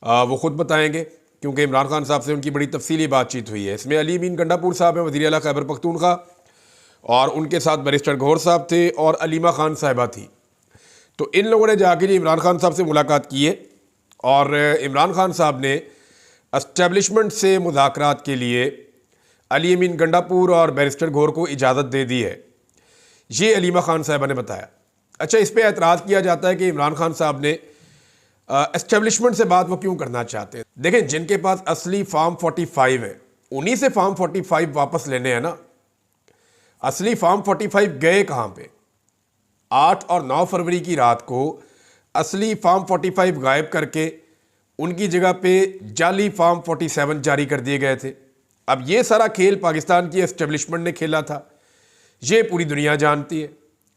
वो ख़ुद बताएंगे, क्योंकि इमरान खान साहब से उनकी बड़ी तफसीली बातचीत हुई है। इसमें अली अमीन गंडापुर साहब हैं, वज़ीर आला खैबर पख्तूनख्वा, और उनके साथ बैरिस्टर गौहर साहब थे और अलीमा खान साहिबा थी। तो इन लोगों ने जाके इमरान खान साहब से मुलाकात की है और इमरान खान साहब ने एस्टेब्लिशमेंट से मुज़ाकरात के लिए अली अमीन गंडापुर और बैरिस्टर गौहर को इजाज़त दे दी है, ये अलीमा खान साहिबा ने बताया। अच्छा, इस पर एतराज़ किया जाता है कि इमरान खान साहब ने एस्टेब्लिशमेंट से बात वो क्यों करना चाहते हैं। देखें, जिनके पास असली फार्म 45 है उन्हीं से फार्म 45 वापस लेने हैं ना। असली फार्म 45 गए कहाँ पे? 8 और 9 फरवरी की रात को असली फार्म 45 गायब करके उनकी जगह पे जाली फार्म 47 जारी कर दिए गए थे। अब ये सारा खेल पाकिस्तान की एस्टेब्लिशमेंट ने खेला था, ये पूरी दुनिया जानती है।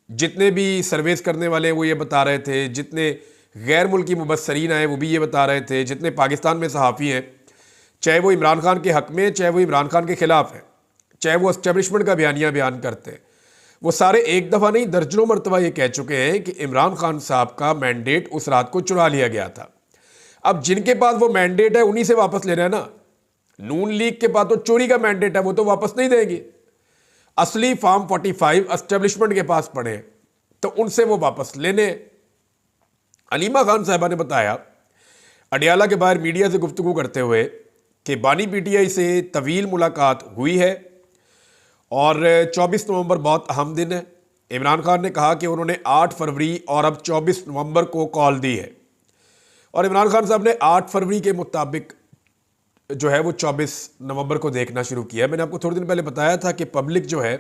जितने भी सर्वेस करने वाले हैं वो ये बता रहे थे, जितने गैर मुल्की मुबस्सरीन आए वो भी ये बता रहे थे, जितने पाकिस्तान में सहाफ़ी हैं, चाहे वो इमरान खान के हक़ में, चाहे वो इमरान खान के ख़िलाफ़ हैं, चाहे वो एस्टेब्लिशमेंट का बयान करते हैं, वो सारे एक दफ़ा नहीं दर्जनों मरतबा ये कह चुके हैं कि इमरान खान साहब का मैंडेट उस रात को चुरा लिया गया था। अब जिनके पास वो मैंडेट है उन्हीं से वापस लेना है ना। नून लीग के पास तो चोरी का मैंडेट है, वो तो वापस नहीं देंगे। असली फार्म 45 एस्टेब्लिशमेंट के पास पड़े हैं तो उनसे वो वापस लेने। अलीमा खान साहबा ने बताया अडियाला के बाहर मीडिया से गुफ्तगू करते हुए कि बानी पीटीआई से तवील मुलाकात हुई है और 24 नवंबर बहुत अहम दिन है। इमरान खान ने कहा कि उन्होंने 8 फरवरी और अब 24 नवंबर को कॉल दी है और इमरान खान साहब ने 8 फरवरी के मुताबिक जो है वो 24 नवंबर को देखना शुरू किया। मैंने आपको थोड़े दिन पहले बताया था कि पब्लिक जो है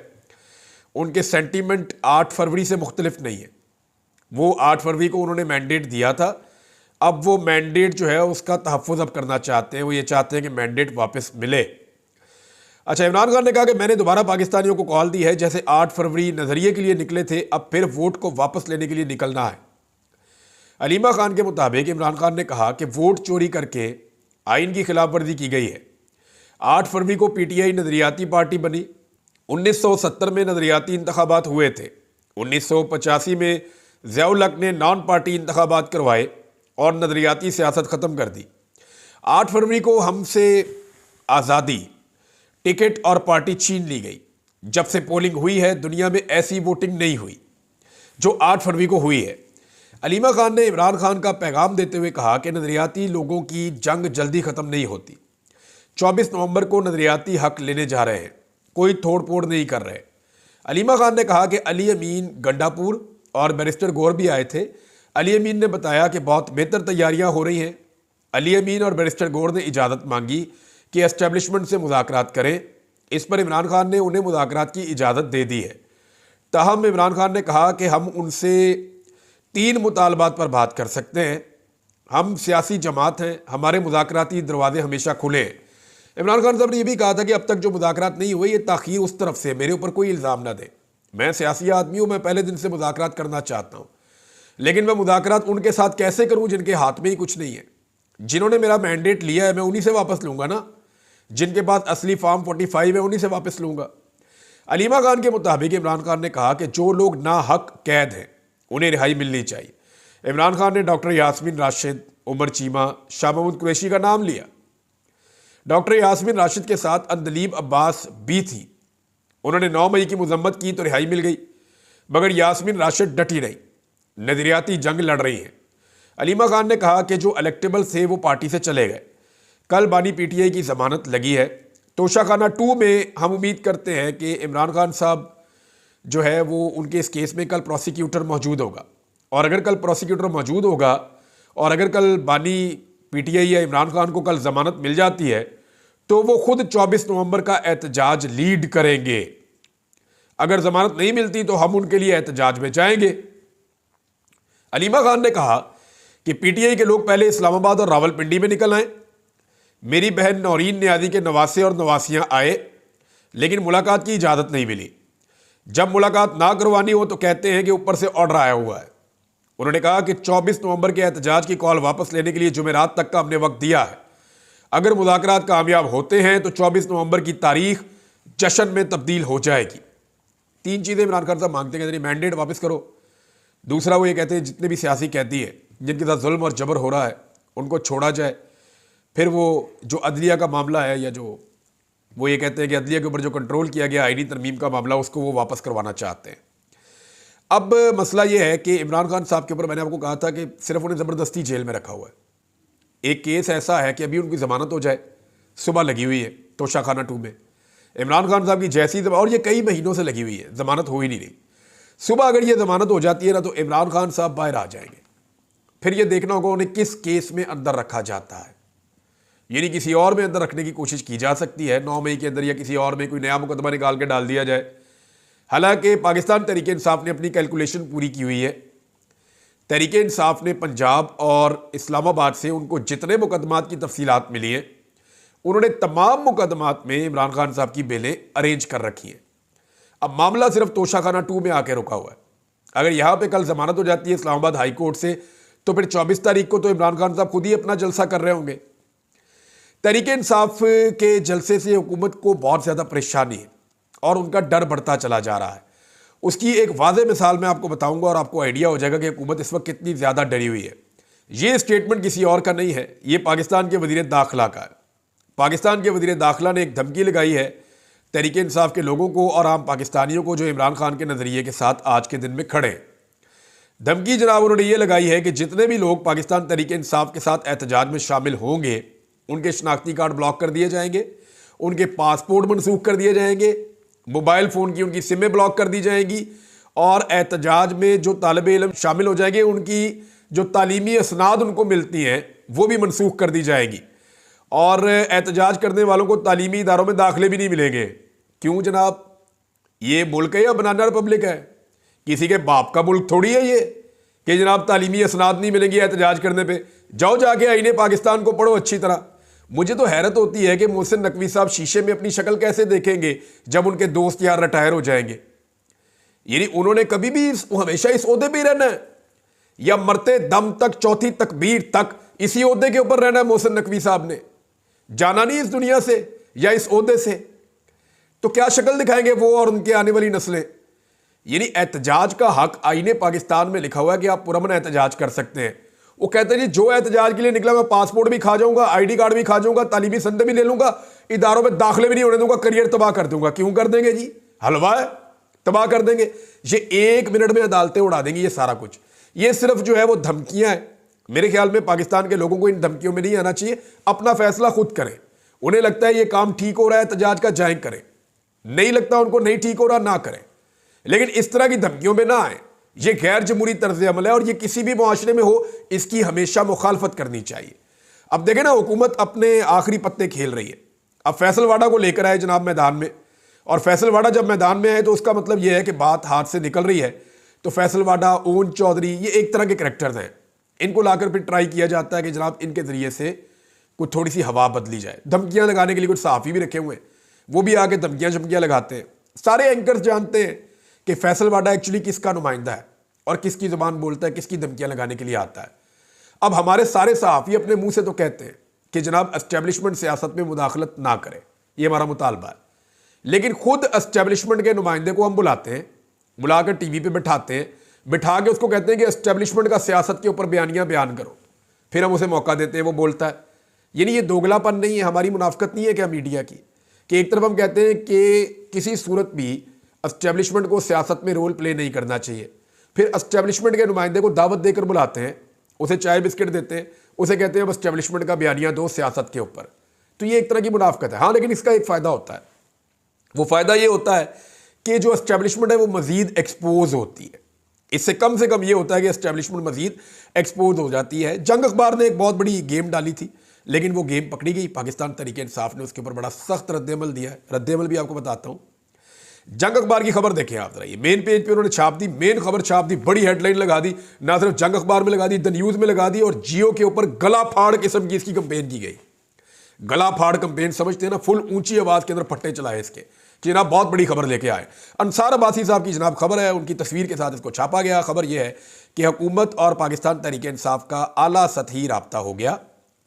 उनके सेंटीमेंट 8 फरवरी से मुख्तलिफ नहीं है। वो 8 फरवरी को उन्होंने मैंडेट दिया था, अब वो मैंडेट जो है उसका तहफ़्फ़ुज़ अब करना चाहते हैं। वो ये चाहते हैं कि मैंडेट वापस मिले। अच्छा, इमरान खान ने कहा कि मैंने दोबारा पाकिस्तानियों को कॉल दी है, जैसे 8 फरवरी नज़रिए के लिए निकले थे, अब फिर वोट को वापस लेने के लिए निकलना है। अलीमा खान के मुताबिक इमरान खान ने कहा कि वोट चोरी करके आइन की खिलाफ वर्जी की गई है। 8 फरवरी को पीटीआई नज़रियाती पार्टी बनी। 1970 में नज़रियाती इंतखाबात हुए थे। 1985 में ज़िया-उल हक़ ने नॉन पार्टी इंतखाबात करवाए और नज़रियाती सियासत ख़त्म कर दी। 8 फरवरी को हमसे आज़ादी, टिकट और पार्टी छीन ली गई। जब से पोलिंग हुई है दुनिया में ऐसी वोटिंग नहीं हुई जो 8 फरवरी को हुई है। अलीमा खान ने इमरान खान का पैगाम देते हुए कहा कि नज़रियाती लोगों की जंग जल्दी ख़त्म नहीं होती। 24 नवंबर को नज़रियाती हक लेने जा रहे हैं, कोई तोड़ फोड़ नहीं कर रहे। अलीमा खान ने कहा कि अली अमीन गंडापुर और बैरिस्टर गौहर भी आए थे। अली अमीन ने बताया कि बहुत बेहतर तैयारियां हो रही हैं। अली अमीन और बैरिस्टर गौहर ने इजाज़त मांगी कि एस्टेब्लिशमेंट से मुज़ाकरात करें। इस पर इमरान खान ने उन्हें मुज़ाकरात की इजाज़त दे दी है। ताहम इमरान खान ने कहा कि हम उनसे 3 मुतालबात पर बात कर सकते हैं। हम सियासी जमात हैं, हमारे मुज़ाकराती दरवाजे हमेशा खुले हैं। इमरान खान साहब ने यह भी कहा था कि अब तक जो मुज़ाकरात नहीं हुए ये ताख़ीर उस तरफ से, मेरे ऊपर कोई इल्ज़ाम ना दे। मैं सियासी आदमी हूँ, मैं पहले दिन से मुज़ाकरात करना चाहता हूँ, लेकिन मैं मुज़ाकरात उनके साथ कैसे करूँ जिनके हाथ में ही कुछ नहीं है। जिन्होंने मेरा मैंडेट लिया है मैं उन्हीं से वापस लूँगा ना। जिनके पास असली फार्म 45 है उन्हीं से वापस लूँगा। अलीमा खान के मुताबिक इमरान खान ने कहा कि जो लोग ना हक कैद हैं उन्हें रिहाई मिलनी चाहिए। इमरान खान ने डॉक्टर यास्मीन राशिद, उमर चीमा, शाह महमूद कुरैशी का नाम लिया। डॉक्टर यास्मीन राशिद के साथ अंदलीब अब्बास भी थी। उन्होंने 9 मई की मजम्मत की तो रिहाई मिल गई, मगर यास्मीन राशिद डटी नहीं, नजरियाती जंग लड़ रही हैं। अलीमा खान ने कहा कि जो इलेक्टेबल थे वो पार्टी से चले गए। कल बानी पीटीआई की जमानत लगी है। तोशाखाना 2 में हम उम्मीद करते हैं कि इमरान खान साहब जो है वो उनके इस केस में कल प्रोसिक्यूटर मौजूद होगा, और अगर कल प्रोसिक्यूटर मौजूद होगा और अगर कल बानी पीटीआई या इमरान खान को कल जमानत मिल जाती है तो वो खुद 24 नवंबर का एहतजाज लीड करेंगे। अगर जमानत नहीं मिलती तो हम उनके लिए एहतजाज में जाएंगे। अलीमा खान ने कहा कि पीटीआई के लोग पहले इस्लामाबाद और रावलपिंडी में निकल आए। मेरी बहन नौरीन न्याजी के नवासे और नवासियां आए, लेकिन मुलाकात की इजाज़त नहीं मिली। जब मुलाकात ना करवानी हो तो कहते हैं कि ऊपर से ऑर्डर आया हुआ है। उन्होंने कहा कि 24 नवंबर के एहतजाज की कॉल वापस लेने के लिए जुमेरात तक का हमने वक्त दिया है। अगर मुज़ाकरात कामयाब होते हैं तो 24 नवंबर की तारीख जश्न में तब्दील हो जाएगी। 3 चीज़ें इमरान खान साहब मांगते हैं। मैंडेट वापस करो। दूसरा वो ये कहते हैं जितने भी सियासी कैदी हैं जिनके साथ जुल्म और जबर हो रहा है उनको छोड़ा जाए। फिर वो जो अदलिया का मामला है, या जो वो ये कहते हैं कि अदलिया के ऊपर जो कंट्रोल किया गया आईनी तरमीम का मामला, उसको वो वापस करवाना चाहते हैं। अब मसला ये है कि इमरान खान साहब के ऊपर मैंने आपको कहा था कि सिर्फ उन्हें ज़बरदस्ती जेल में रखा हुआ है। एक केस ऐसा है कि अभी उनकी ज़मानत हो जाए, सुबह लगी हुई है तोशाखाना 2 में। इमरान खान साहब की जैसी, और ये कई महीनों से लगी हुई है, ज़मानत हो ही नहीं रही। सुबह अगर ये ज़मानत हो जाती है ना, तो इमरान खान साहब बाहर आ जाएंगे। फिर ये देखना होगा उन्हें किस केस में अंदर रखा जाता है। यानी किसी और में अंदर रखने की कोशिश की जा सकती है 9 मई के अंदर, या किसी और में कोई नया मुकदमा निकाल के डाल दिया जाए। हालांकि पाकिस्तान तहरीक इंसाफ ने अपनी कैलकुलेशन पूरी की हुई है। तहरीक इंसाफ ने पंजाब और इस्लामाबाद से उनको जितने मुकदमात की तफसीलात मिली हैं, उन्होंने तमाम मुकदमात में इमरान खान साहब की बेलें अरेंज कर रखी हैं। अब मामला सिर्फ तोशाखाना 2 में आके रुका हुआ है। अगर यहाँ पे कल जमानत हो जाती है इस्लामाबाद हाई कोर्ट से, तो फिर 24 तारीख को तो इमरान खान साहब खुद ही अपना जलसा कर रहे होंगे। तहरीक इंसाफ के जलसे से हुकूमत को बहुत ज़्यादा परेशानी है और उनका डर बढ़ता चला जा रहा है। उसकी एक वाज़ेह मिसाल मैं आपको बताऊंगा और आपको आइडिया हो जाएगा कि हुकूमत इस वक्त कितनी ज़्यादा डरी हुई है। ये स्टेटमेंट किसी और का नहीं है, ये पाकिस्तान के वज़ीर दाखिला का है। पाकिस्तान के वज़ीर दाखिला ने एक धमकी लगाई है तहरीक इंसाफ के लोगों को और आम पाकिस्तानियों को जो इमरान खान के नज़रिए के साथ आज के दिन में खड़े हैं। धमकी जनाब उन्होंने ये लगाई है कि जितने भी लोग पाकिस्तान तहरीक इंसाफ के साथ एहतजाज में शामिल होंगे, उनके शनाख्ती कार्ड ब्लॉक कर दिए जाएंगे, उनके पासपोर्ट मनसूख कर दिए जाएंगे, मोबाइल फ़ोन की उनकी सिमें ब्लॉक कर दी जाएंगी, और एहतजाज में जो तालिब इल्म शामिल हो जाएंगे उनकी जो तालीमी असनाद उनको मिलती हैं वो भी मनसूख कर दी जाएगी, और एहतजाज करने वालों को तालीमी इदारों में दाखिले भी नहीं मिलेंगे। क्यों जनाब, ये मुल्क है या बनाना रिपब्लिक है? किसी के बाप का मुल्क थोड़ी है ये कि जनाब तालीमी असनाद नहीं मिलेंगे एहतजाज करने पे। जाओ जाके आईने पाकिस्तान को पढ़ो अच्छी तरह। मुझे तो हैरत होती है कि मोहसिन नकवी साहब शीशे में अपनी शक्ल कैसे देखेंगे जब उनके दोस्त यार रिटायर हो जाएंगे। यानी उन्होंने कभी भी हमेशा इस ओहदे पे रहना है, या मरते दम तक चौथी तकबीर तक इसी ओहदे के ऊपर रहना है? मोहसिन नकवी साहब ने जाना नहीं इस दुनिया से या इस ओहदे से, तो क्या शक्ल दिखाएंगे वो और उनके आने वाली नस्लें? यानी एहतजाज का हक आईने पाकिस्तान में लिखा हुआ है कि आप पुरअमन एहतजाज कर सकते हैं। वो कहते हैं जी जो एहतजाज के लिए निकला मैं पासपोर्ट भी खा जाऊंगा, ID कार्ड भी खा जाऊंगा, तालीमी संदे भी ले लूंगा, इदारों में दाखिले भी नहीं होने दूंगा, करियर तबाह कर दूंगा। क्यों कर देंगे जी? हलवा है, तबाह कर देंगे। ये 1 मिनट में अदालतें उड़ा देंगी ये सारा कुछ। ये सिर्फ जो है वो धमकियां हैं। मेरे ख्याल में पाकिस्तान के लोगों को इन धमकियों में नहीं आना चाहिए, अपना फैसला खुद करें। उन्हें लगता है ये काम ठीक हो रहा है एहतजाज का, जाएं करें। नहीं लगता उनको नहीं ठीक हो रहा, ना करें, लेकिन इस तरह की धमकियों में ना आए। ये गैर जमहूरी तर्ज अमल है और ये किसी भी मुआशरे में हो, इसकी हमेशा मुखालफत करनी चाहिए। अब देखें ना, हुकूमत अपने आखिरी पत्ते खेल रही है। अब फैसलवाड़ा को लेकर आए जनाब मैदान में, और फैसलवाड़ा जब मैदान में आए तो उसका मतलब यह है कि बात हाथ से निकल रही है। तो फैसलवाड़ा, ओन चौधरी, ये एक तरह के करैक्टर्स हैं। इनको लाकर फिर ट्राई किया जाता है कि जनाब इनके जरिए से कुछ थोड़ी सी हवा बदली जाए। धमकियां लगाने के लिए कुछ सहाफ़ी भी रखे हुए हैं, वो भी आके धमकियां लगाते हैं। सारे एंकर्स जानते हैं कि फैसलवाड़ा एक्चुअली किसका नुमाइंदा है और किसकी ज़ुबान बोलता है, किसकी धमकियां लगाने के लिए आता है। अब हमारे सारे सहाफ़ी अपने मुंह से तो कहते हैं कि जनाब एस्टेब्लिशमेंट सियासत में मुदाखलत ना करे, ये हमारा मुतालबा है, लेकिन खुद एस्टेब्लिशमेंट के नुमाइंदे को हम बुलाते हैं, बुलाकर टीवी पे बैठाते हैं, बिठा के उसको कहते हैं कि एस्टेब्लिशमेंट का सियासत के ऊपर बयानियाँ बयान करो, फिर हम उसे मौका देते हैं, वो बोलता है। यानी ये दोगलापन नहीं है, हमारी मुनाफकत नहीं है क्या मीडिया की, कि एक तरफ हम कहते हैं कि किसी सूरत भी एस्टेब्लिशमेंट को सियासत में रोल प्ले नहीं करना चाहिए, फिर एस्टेब्लिशमेंट के नुमाइंदे को दावत देकर बुलाते हैं, उसे चाय बिस्किट देते हैं, उसे कहते हैं अब एस्टेब्लिशमेंट का बयानिया दो सियासत के ऊपर। तो ये एक तरह की मुनाफकत है। हाँ, लेकिन इसका एक फ़ायदा होता है, वो फ़ायदा ये होता है कि जो एस्टेब्लिशमेंट है वो मज़ीद एक्सपोज होती है। इससे कम से कम ये होता है कि एस्टेब्लिशमेंट मज़ीद एक्सपोज हो जाती है। जंग अखबार ने एक बहुत बड़ी गेम डाली थी, लेकिन वो गेम पकड़ी गई। पाकिस्तान तहरीक इंसाफ ने उसके ऊपर बड़ा सख्त रद्दमल दिया है। रद्दमल भी आपको बताता हूँ। जंग अखबार की खबर देखें आप जरा, ये मेन पेज पे उन्होंने छाप दी, मेन खबर छाप दी, बड़ी हेडलाइन लगा दी, ना सिर्फ जंग अखबार में लगा दी, द न्यूज़ में लगा दी, और जियो के ऊपर गला फाड़ किस्म की इसकी कंपेन की गई। गला फाड़ कंपेन समझते हैं ना, फुल ऊंची आवाज़ के अंदर फट्टे चलाए इसके कि जनाब बहुत बड़ी खबर लेके आए। अंसार अब्बासी साहब की जनाब खबर है, उनकी तस्वीर के साथ इसको छापा गया। खबर यह है कि हुकूमत और पाकिस्तान तहरीक इंसाफ का आला सतही राब्ता हो गया,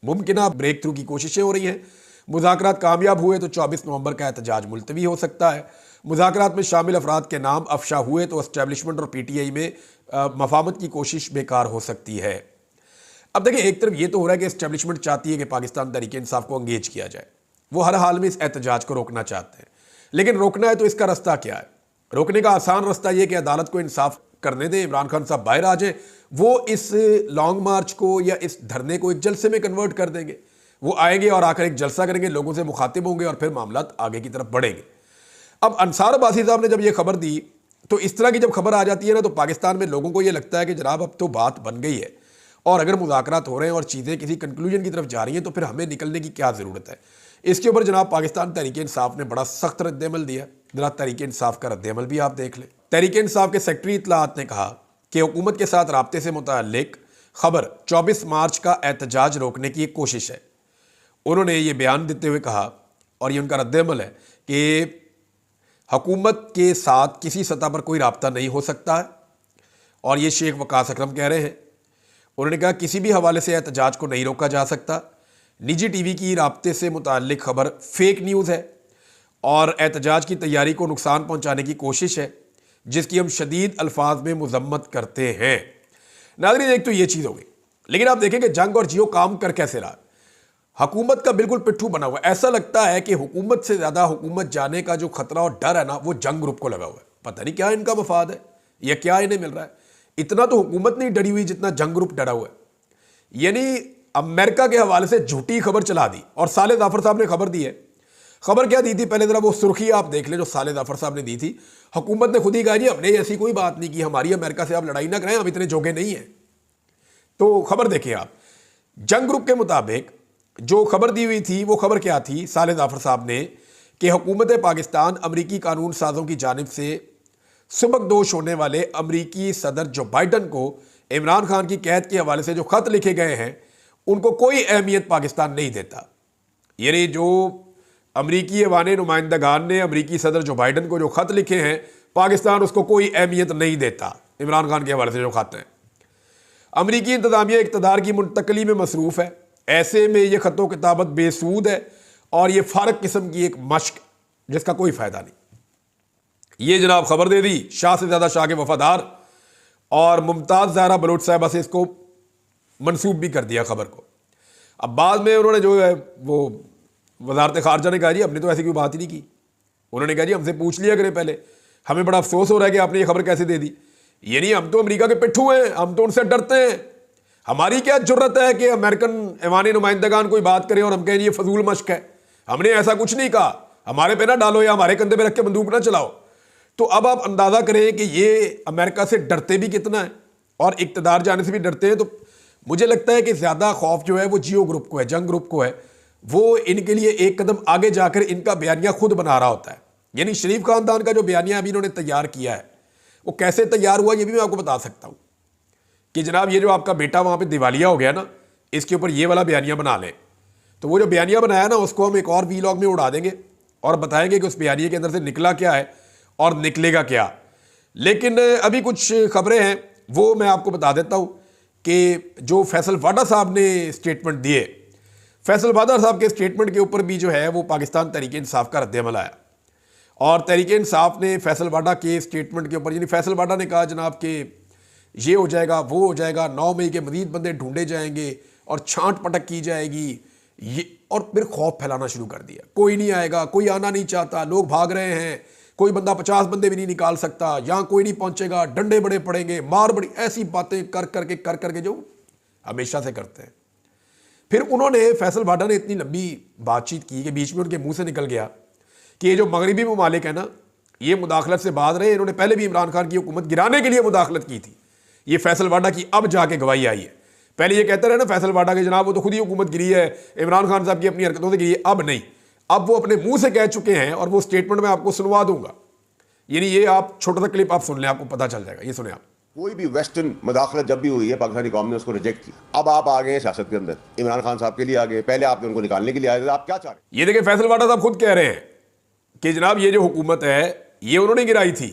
मुमकिन ब्रेक थ्रू की कोशिशें हो रही हैं। मुज़ाकरात कामयाब हुए तो 24 नवंबर का एहतजाज मुलतवी हो सकता है। मुज़ाकरात में शामिल अफराद के नाम अफशा हुए तो एस्टेब्लिशमेंट और PTI में मफाहमत की कोशिश बेकार हो सकती है। अब देखिए, एक तरफ ये तो हो रहा है कि एस्टेब्लिशमेंट चाहती है कि पाकिस्तान तहरीक इंसाफ को अंगेज किया जाए, वो हर हाल में इस एहतजाज को रोकना चाहते हैं। लेकिन रोकना है तो इसका रास्ता क्या है? रोकने का आसान रास्ता यह कि अदालत को इंसाफ करने दें, इमरान खान साहब बाहर आ जाए, वो इस लॉन्ग मार्च को या इस धरने को एक जलसे में कन्वर्ट कर देंगे। वो आएंगे और आकर एक जलसा करेंगे, लोगों से मुखातिब होंगे और फिर मामला आगे की तरफ बढ़ेंगे। अब अंसार अब्बासी साहब ने जब ये खबर दी, तो इस तरह की जब खबर आ जाती है ना, तो पाकिस्तान में लोगों को ये लगता है कि जनाब अब तो बात बन गई है, और अगर मुज़ाकरात हो रहे हैं और चीज़ें किसी कंक्लूजन की तरफ जा रही हैं तो फिर हमें निकलने की क्या ज़रूरत है। इसके ऊपर जनाब पाकिस्तान तहरीक इंसाफ ने बड़ा सख्त रद्दअमल दिया। जरा तहरीक इंसाफ का रद्दअमल भी आप देख लें। तहरीक इंसाफ के सेक्रेटरी इत्तलाआत ने कहा कि हुकूमत के साथ राब्ते से मुताल्लिक खबर 24 मार्च का एहतजाज रोकने की एक कोशिश है। उन्होंने ये बयान देते हुए कहा, और ये उनका रद्दअमल है, कि हुकूमत के साथ किसी सतह पर कोई राब्ता नहीं हो सकता है, और ये शेख वकास अकरम कह रहे हैं। उन्होंने कहा किसी भी हवाले से एहतजाज को नहीं रोका जा सकता। निजी टीवी की राब्ते से मुताल्लिक खबर फेक न्यूज़ है और एहतजाज की तैयारी को नुकसान पहुंचाने की कोशिश है, जिसकी हम शदीद अल्फाज में मजम्मत करते हैं। नाज़रीन, एक तो ये चीज़ हो गई, लेकिन आप देखें कि जंग और जियो काम कर कैसे रहा। हुकूमत का बिल्कुल पिट्ठू बना हुआ है। ऐसा लगता है कि हुकूमत से ज़्यादा हुकूमत जाने का जो खतरा और डर है ना, वो जंग ग्रुप को लगा हुआ है। पता नहीं क्या इनका मफाद है या क्या इन्हें मिल रहा है। इतना तो हुकूमत नहीं डरी हुई जितना जंग ग्रुप डरा हुआ है। यानी अमेरिका के हवाले से झूठी खबर चला दी, और साले जाफर साहब ने खबर दी है। खबर क्या दी थी, पहले जरा वो सुर्खी आप देख लें जो साले जाफर साहब ने दी थी। हुकूमत ने खुद ही कहा जी हमने ऐसी कोई बात नहीं की, हमारी अमेरिका से आप लड़ाई ना करें, हम इतने जोगे नहीं हैं। तो खबर देखिए आप, जंग ग्रुप के मुताबिक जो खबर दी हुई थी, वो खबर क्या थी साले जाफर साहब ने, कि हुकूमत पाकिस्तान अमरीकी कानून साजों की जानिब से सुबकदोश होने वाले अमरीकी सदर जो बाइडन को इमरान खान की कैद के हवाले से जो खत लिखे गए हैं, उनको कोई अहमियत पाकिस्तान नहीं देता। यानी जो अमरीकी ऐवान नुमाइंदगान ने अमरीकी सदर जो बाइडन को जो खत लिखे हैं, पाकिस्तान उसको कोई अहमियत नहीं देता। इमरान खान के हवाले से जो खत हैं, अमरीकी इंतजामिया इक़्तिदार की मुंतकली में मसरूफ़ है। ऐसे में ये ख़तो किताबत बेसूद है और ये फ़ारग किस्म की एक मश्क जिसका कोई फ़ायदा नहीं। ये जनाब खबर दे दी शाह से ज़्यादा शाह के वफादार, और मुमताज़ ज़हरा बलोच साहबा से इसको मनसूब भी कर दिया खबर को। अब बाद में उन्होंने जो है वो वजारत ख़ारजा ने कहा जी हमने तो ऐसी कोई बात ही नहीं की। उन्होंने कहा जी हमसे पूछ लिया करें पहले, हमें बड़ा अफसोस हो रहा है कि आपने ये खबर कैसे दे दी। यानी हम तो अमेरिका के पिट्ठू हैं, हम तो उनसे डरते हैं। हमारी क्या जुर्रत है कि अमेरिकन ऐवान नुमाइंदगान कोई बात करें और हम कहें ये फजूल मश्क है। हमने ऐसा कुछ नहीं कहा, हमारे पे ना डालो या हमारे कंधे पे रख के बंदूक ना चलाओ। तो अब आप अंदाज़ा करें कि ये अमेरिका से डरते भी कितना है और इक़्तिदार जाने से भी डरते हैं। तो मुझे लगता है कि ज़्यादा खौफ जो है वो जियो ग्रुप को है, जंग ग्रुप को है। वो इनके लिए एक कदम आगे जाकर इनका बयानिया खुद बना रहा होता है। यानी शरीफ ख़ानदान का जो बयानिया अभी इन्होंने तैयार किया है, वो कैसे तैयार हुआ ये भी मैं आपको बता सकता हूँ कि जनाब ये जो आपका बेटा वहाँ पे दिवालिया हो गया ना, इसके ऊपर ये वाला बयानिया बना लें। तो वो जो बयानिया बनाया ना, उसको हम एक और वीलॉग में उड़ा देंगे और बताएंगे कि उस बयानिया के अंदर से निकला क्या है और निकलेगा क्या। लेकिन अभी कुछ खबरें हैं वो मैं आपको बता देता हूँ कि जो फैसल वाडा साहब ने स्टेटमेंट दिए, फैसल वाडा साहब के स्टेटमेंट के ऊपर भी जो है वो पाकिस्तान तहरीक इंसाफ का रद्दअमल आया। और तहरीक इंसाफ ने फैसल वाडा के स्टेटमेंट के ऊपर, यानी फैसल वाडा ने कहा जनाब कि ये हो जाएगा वो हो जाएगा, 9 मई के मजीद बंदे ढूंढे जाएंगे और छांट पटक की जाएगी, ये, और फिर खौफ फैलाना शुरू कर दिया। कोई नहीं आएगा, कोई आना नहीं चाहता, लोग भाग रहे हैं, कोई बंदा 50 बंदे भी नहीं निकाल सकता, यहाँ कोई नहीं पहुंचेगा, डंडे बड़े पड़ेंगे, मार बड़ी, ऐसी बातें कर करके जो हमेशा से करते हैं। फिर उन्होंने फैसल वाडा ने इतनी लंबी बातचीत की कि बीच में उनके मुंह से निकल गया कि ये जो मगरबी ममालिक है ना, ये मुदाखलत से बाज रहे हैं। इन्होंने पहले भी इमरान खान की हुकूमत गिराने के लिए मुदाखलत की थी। ये फैसल वाडा की अब जाके गवाही आई है। पहले ये कहते रहे ना फैसल वाडा के जनाब वो तो खुद ही हुकूमत गिरी है, इमरान खान साहब की अपनी हरकतों से गिरी है। अब नहीं, अब वो अपने मुंह से कह चुके हैं और वो स्टेटमेंट में आपको सुनवा दूंगा। यानी ये आप छोटा सा क्लिप आप सुन लें, आपको पता चल जाएगा। ये सुने आप। कोई भी वेस्टर्न मुदाखलत जब भी हुई है पाकिस्तानी कौम ने उसको रिजेक्ट की। अब आप आ गए हैं सियासत के अंदर, इमरान खान साहब के लिए आ गए, पहले आपने उनको निकालने के लिए आए थे। आप क्या चाह रहे हैं? ये देखिए फैसल वाडा साहब खुद कह रहे हैं कि जनाब ये जो हुकूमत है ये उन्होंने गिराई थी,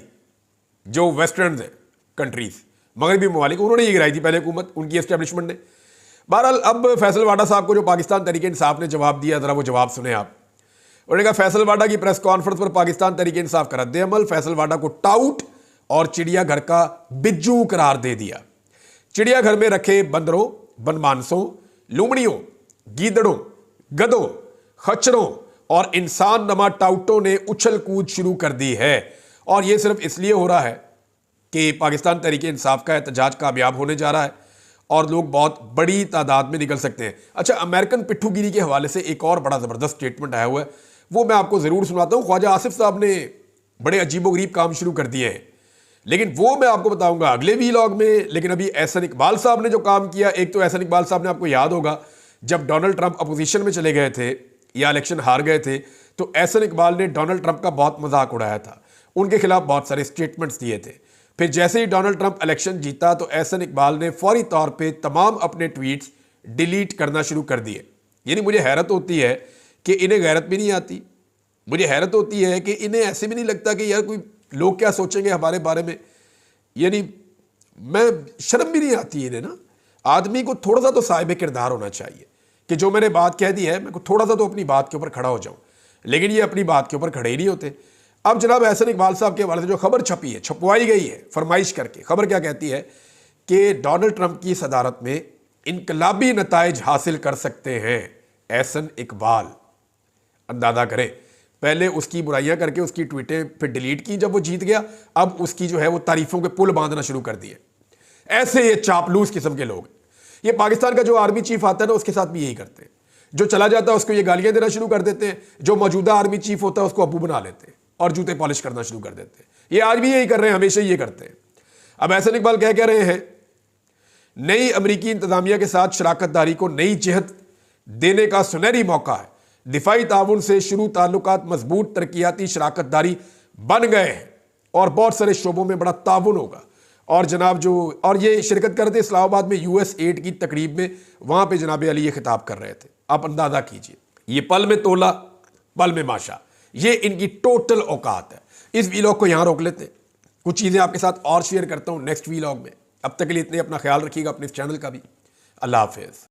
जो वेस्टर्न कंट्रीज मगरबी ममालिक, उन्होंने ये गिराई थी पहले हुकूमत, उनकी एस्टेब्लिशमेंट ने। बहरहाल अब फैसल वाडा साहब को जो पाकिस्तान तहरीक इंसाफ ने जवाब दिया, जरा वो जवाब सुने आप। उन्होंने कहा फैसल वाडा की प्रेस कॉन्फ्रेंस पर पाकिस्तान तहरीक इंसाफ का रद्दअमल, फैसल वाडा को टाउट और चिड़ियाघर का बिज्जू करार दे दिया। चिड़ियाघर में रखे बंदरों बनमानसों, लुमड़ियों, गीदड़ों, गधों, खच्चरों और इंसान नमा टाउटों ने उछल कूद शुरू कर दी है। और यह सिर्फ इसलिए हो रहा है कि पाकिस्तान तहरीक इंसाफ का एहतजाज कामयाब होने जा रहा है और लोग बहुत बड़ी तादाद में निकल सकते हैं। अच्छा, अमेरिकन पिट्ठूगिरी के हवाले से एक और बड़ा ज़बरदस्त स्टेटमेंट आया हुआ है, वो मैं आपको ज़रूर सुनाता हूँ। ख्वाजा आसिफ साहब ने बड़े अजीबोगरीब काम शुरू कर दिए हैं, लेकिन वो मैं आपको बताऊंगा अगले वीलॉग में। लेकिन अभी एहसन इकबाल साहब ने जो काम किया, एक तो एहसन इकबाल साहब ने, आपको याद होगा जब डोनाल्ड ट्रंप अपोजिशन में चले गए थे या इलेक्शन हार गए थे, तो एहसन इकबाल ने डोनाल्ड ट्रंप का बहुत मजाक उड़ाया था, उनके खिलाफ बहुत सारे स्टेटमेंट्स दिए थे। फिर जैसे ही डोनाल्ड ट्रंप इलेक्शन जीता तो एहसन इकबाल ने फौरी तौर पे तमाम अपने ट्वीट्स डिलीट करना शुरू कर दिए। यानी मुझे हैरत होती है कि इन्हें गैरत भी नहीं आती, मुझे हैरत होती है कि इन्हें ऐसे भी नहीं लगता कि यार कोई लोग क्या सोचेंगे हमारे बारे में। यानी मैं शर्म भी नहीं आती इन्हें ना। आदमी को थोड़ा सा तो साहिब किरदार होना चाहिए कि जो मैंने बात कह दी है, मैं को थोड़ा सा तो अपनी बात के ऊपर खड़ा हो जाऊं, लेकिन ये अपनी बात के ऊपर खड़े ही नहीं होते। अब जनाब एहसन इकबाल साहब के हवाले से जो खबर छपी है, छपवाई गई है फरमाइश करके, खबर क्या कहती है कि डोनाल्ड ट्रंप की सदारत में इनकलाबी नताइज हासिल कर सकते हैं एहसन इकबाल। अंदाजा करें, पहले उसकी बुराइयां करके उसकी ट्वीटें फिर डिलीट की जब वो जीत गया, अब उसकी जो है वो तारीफों के पुल बांधना शुरू कर दिए। ऐसे ये चापलूस किस्म के लोग, ये पाकिस्तान का जो आर्मी चीफ आता है ना, उसके साथ भी यही करते हैं। जो चला जाता है उसको ये गालियां देना शुरू कर देते हैं, जो मौजूदा आर्मी चीफ होता है उसको अबू बना लेते हैं और जूते पॉलिश करना शुरू कर देते हैं। ये आज भी यही कर रहे हैं, हमेशा ये करते हैं। अब एहसन इकबाल कह रहे हैं, नई अमरीकी इंतजामिया के साथ शराकतदारी को नई जिहत देने का सुनहरी मौका है। दिफाई ताउन से शुरू ताल्लुकात मजबूत तरक्याती शराकतदारी बन गए हैं और बहुत सारे शोबों में बड़ा ताउन होगा। और जनाब जो और ये शिरकत करते इस्लामाबाद में US एड की तकरीब में, वहां पे जनाब अली ये खिताब कर रहे थे। आप अंदाजा कीजिए, ये पल में तोला पल में माशा, ये इनकी टोटल औकात है। इस वीलॉग को यहां रोक लेते हैं, कुछ चीजें आपके साथ और शेयर करता हूं नेक्स्ट वीलॉग में। अब तक के लिए इतने, अपना ख्याल रखिएगा, अपने इस चैनल का भी। अल्लाह हाफिज।